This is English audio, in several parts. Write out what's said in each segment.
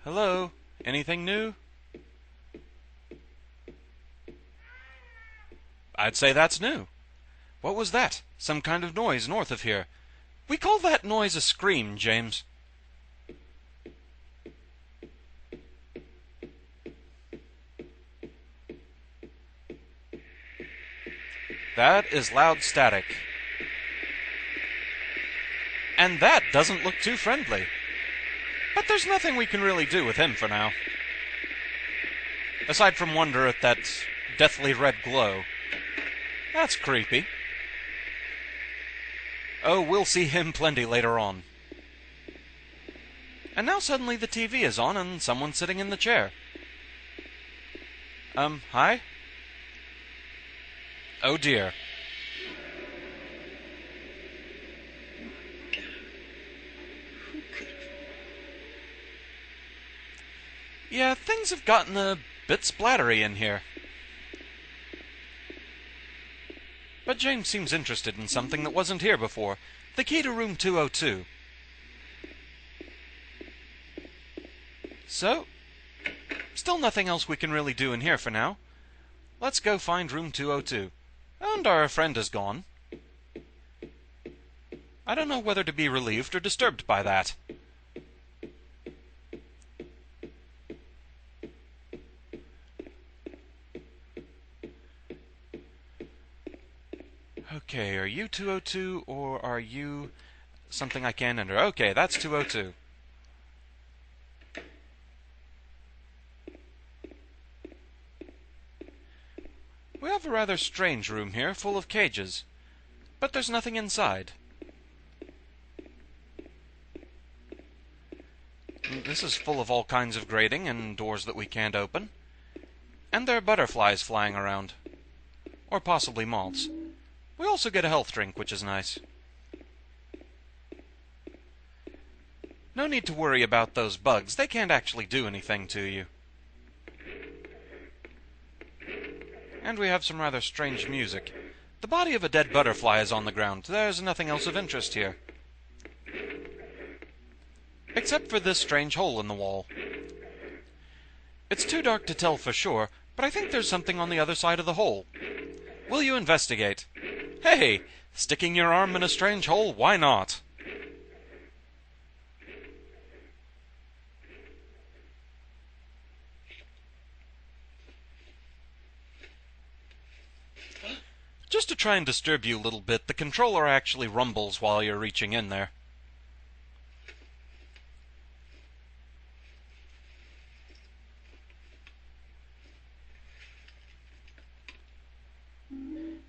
Hello? Anything new? I'd say that's new. What was that? Some kind of noise north of here. We call that noise a scream, James. That is loud static. And that doesn't look too friendly. But there's nothing we can really do with him for now. Aside from wonder at that deathly red glow. That's creepy. Oh, we'll see him plenty later on. And now suddenly the TV is on and someone's sitting in the chair. Hi? Oh dear. Yeah, things have gotten a bit splattery in here. But James seems interested in something that wasn't here before. The key to room 202. So, still nothing else we can really do in here for now. Let's go find room 202. And our friend is gone. I don't know whether to be relieved or disturbed by that. Okay, are you 202 or are you something I can't enter? Okay, that's 202. We have a rather strange room here, full of cages. But there's nothing inside. This is full of all kinds of grating and doors that we can't open. And there are butterflies flying around. Or possibly moths. We also get a health drink, which is nice. No need to worry about those bugs. They can't actually do anything to you. And we have some rather strange music. The body of a dead butterfly is on the ground. There's nothing else of interest here. Except for this strange hole in the wall. It's too dark to tell for sure, but I think there's something on the other side of the hole. Will you investigate? Hey! Sticking your arm in a strange hole, why not? Just to try and disturb you a little bit, the controller actually rumbles while you're reaching in there.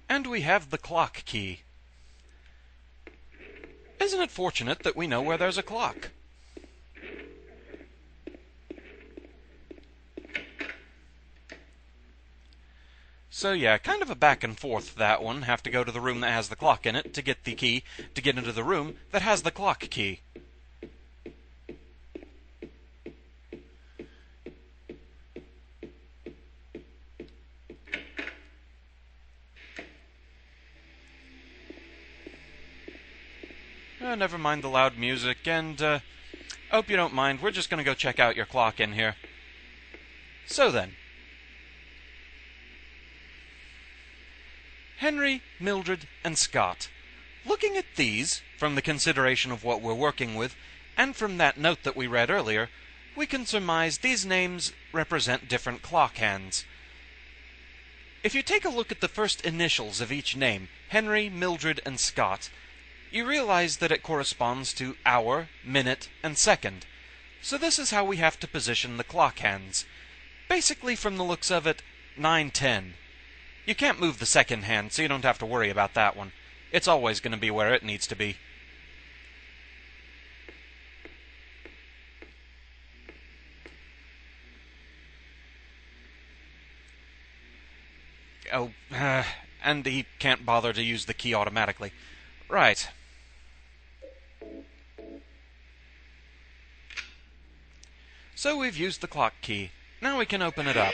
And we have the clock key. Isn't it fortunate that we know where there's a clock? So yeah, kind of a back and forth, that one. Have to go to the room that has the clock in it to get the key to get into the room that has the clock key. Never mind the loud music, and hope you don't mind. We're just going to go check out your clock in here. So then. Henry, Mildred, and Scott. Looking at these, from the consideration of what we're working with, and from that note that we read earlier, we can surmise these names represent different clock hands. If you take a look at the first initials of each name, Henry, Mildred, and Scott, you realize that it corresponds to hour, minute, and second. So this is how we have to position the clock hands. Basically, from the looks of it, 9-10. You can't move the second hand, so you don't have to worry about that one. It's always going to be where it needs to be. Oh, and he can't bother to use the key automatically. Right. So we've used the clock key. Now we can open it up.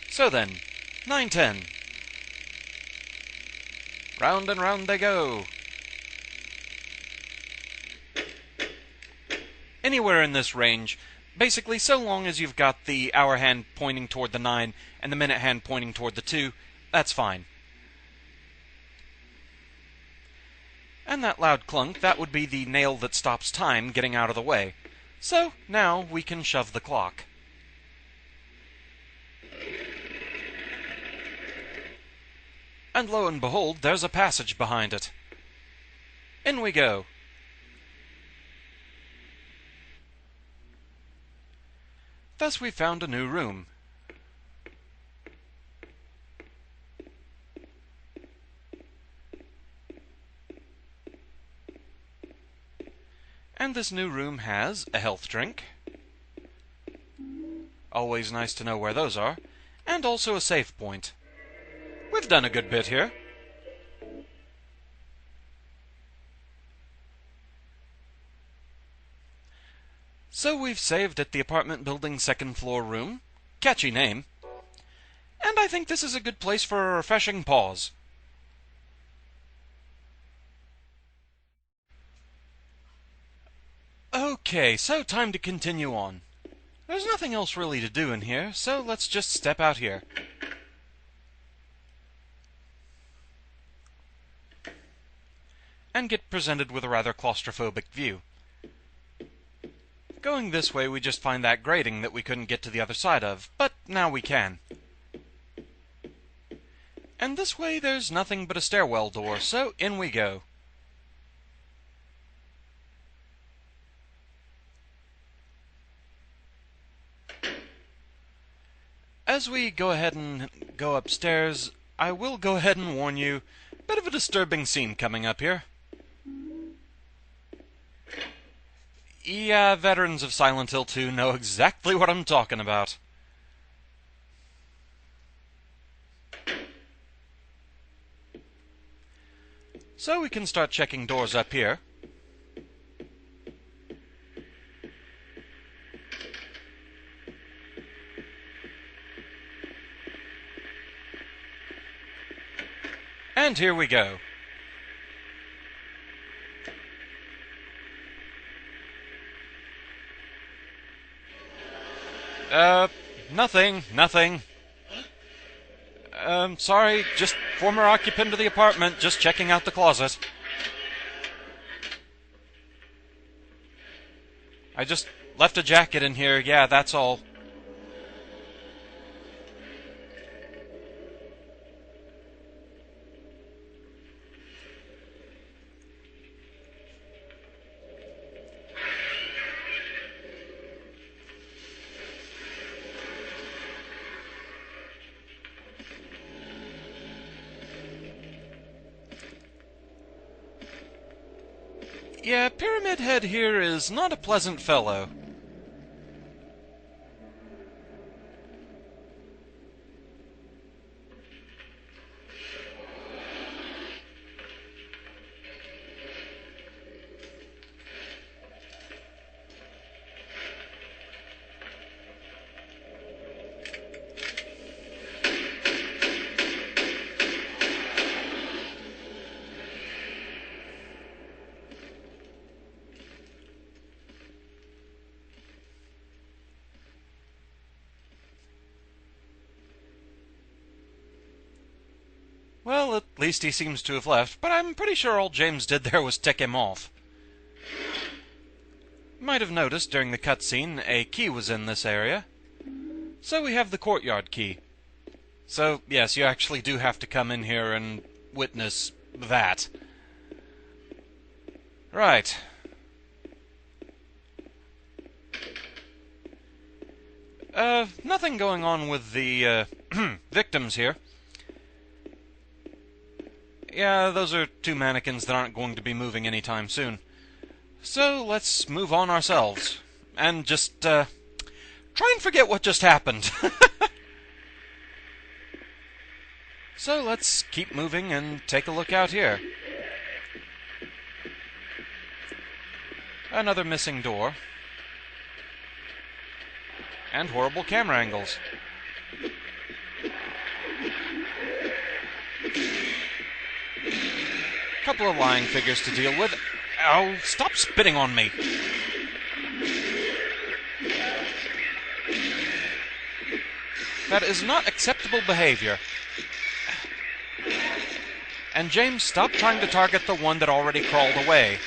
So then, 9-10. Round and round they go. anywhere in this range. Basically, so long as you've got the hour hand pointing toward the 9 and the minute hand pointing toward the 2, that's fine. And that loud clunk, that would be the nail that stops time getting out of the way. So, now we can shove the clock. And lo and behold, there's a passage behind it. In we go. Thus we found a new room. And this new room has a health drink. Always nice to know where those are. And also a save point. We've done a good bit here. So we've saved at the apartment building's second floor room. Catchy name. And I think this is a good place for a refreshing pause. Okay, so time to continue on. There's nothing else really to do in here, so let's just step out here. And get presented with a rather claustrophobic view. Going this way, we just find that grating that we couldn't get to the other side of, but now we can. And this way, there's nothing but a stairwell door, so in we go. As we go ahead and go upstairs, I will go ahead and warn you, bit of a disturbing scene coming up here. Yeah, veterans of Silent Hill 2 know exactly what I'm talking about. So we can start checking doors up here. And here we go. Nothing. Sorry, just former occupant of the apartment, just checking out the closet. I just left a jacket in here, yeah, that's all. Yeah, Pyramid Head here is not a pleasant fellow. Well, at least he seems to have left, but I'm pretty sure all James did there was tick him off. Might have noticed during the cutscene a key was in this area. So we have the courtyard key. So, yes, you actually do have to come in here and witness that. Right. Nothing going on with the, victims here. Yeah, those are two mannequins that aren't going to be moving anytime soon. So, let's move on ourselves. And just, try and forget what just happened. So, let's keep moving and take a look out here. Another missing door. And horrible camera angles. Couple of lying figures to deal with. Oh, stop spitting on me! That is not acceptable behavior. And James, stop trying to target the one that already crawled away.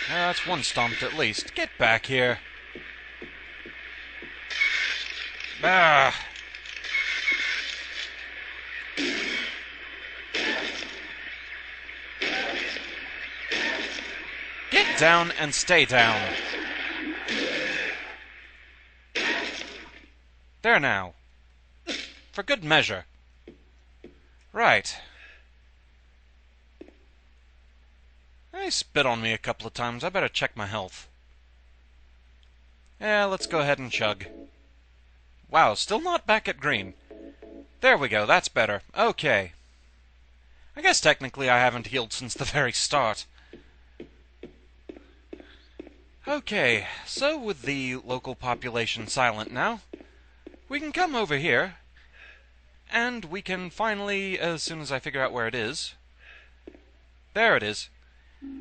That's one stomped at least. Get back here. Ah. Get down and stay down. There now. For good measure. Right. He spit on me a couple of times. I better check my health. Yeah, let's go ahead and chug. Wow, still not back at green. There we go, that's better. Okay. I guess technically I haven't healed since the very start. Okay, so with the local population silent now, we can come over here, and we can finally, as soon as I figure out where it is... There it is.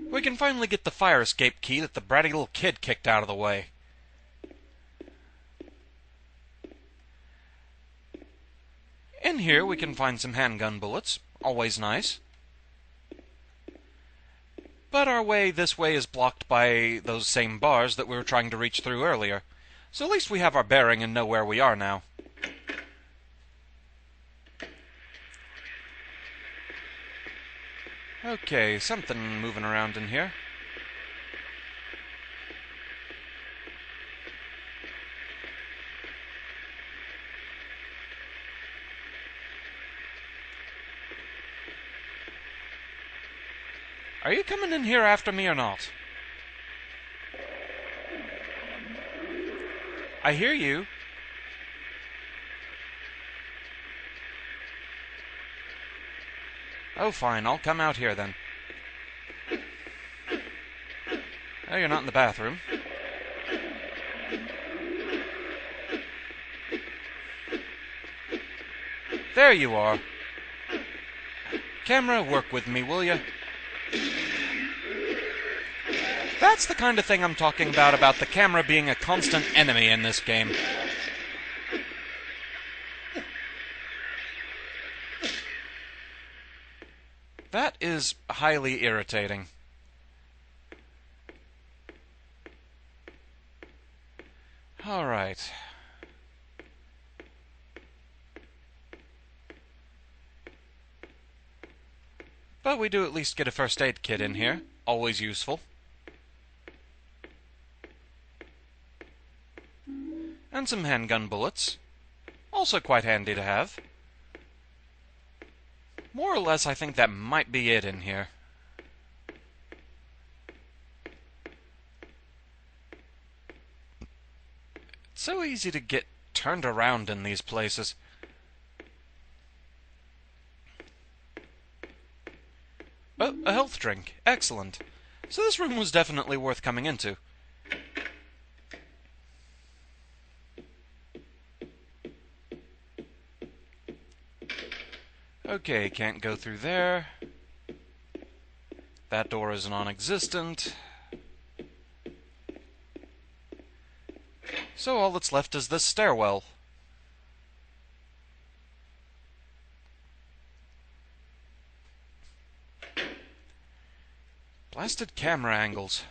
We can finally get the fire escape key that the bratty little kid kicked out of the way. In here we can find some handgun bullets, always nice. But our way this way is blocked by those same bars that we were trying to reach through earlier. So at least we have our bearing and know where we are now. Okay, something moving around in here. Are you coming in here after me or not? I hear you. Oh, fine, I'll come out here then. Oh, you're not in the bathroom. There you are. Camera, work with me, will ya? That's the kind of thing I'm talking about the camera being a constant enemy in this game. That is highly irritating. Alright. But we do at least get a first aid kit in here. Always useful. And some handgun bullets. Also quite handy to have. More or less, I think that might be it in here. It's so easy to get turned around in these places. Oh, a health drink. Excellent. So this room was definitely worth coming into. Okay, can't go through there. That door is non-existent. So all that's left is this stairwell. Blasted camera angles.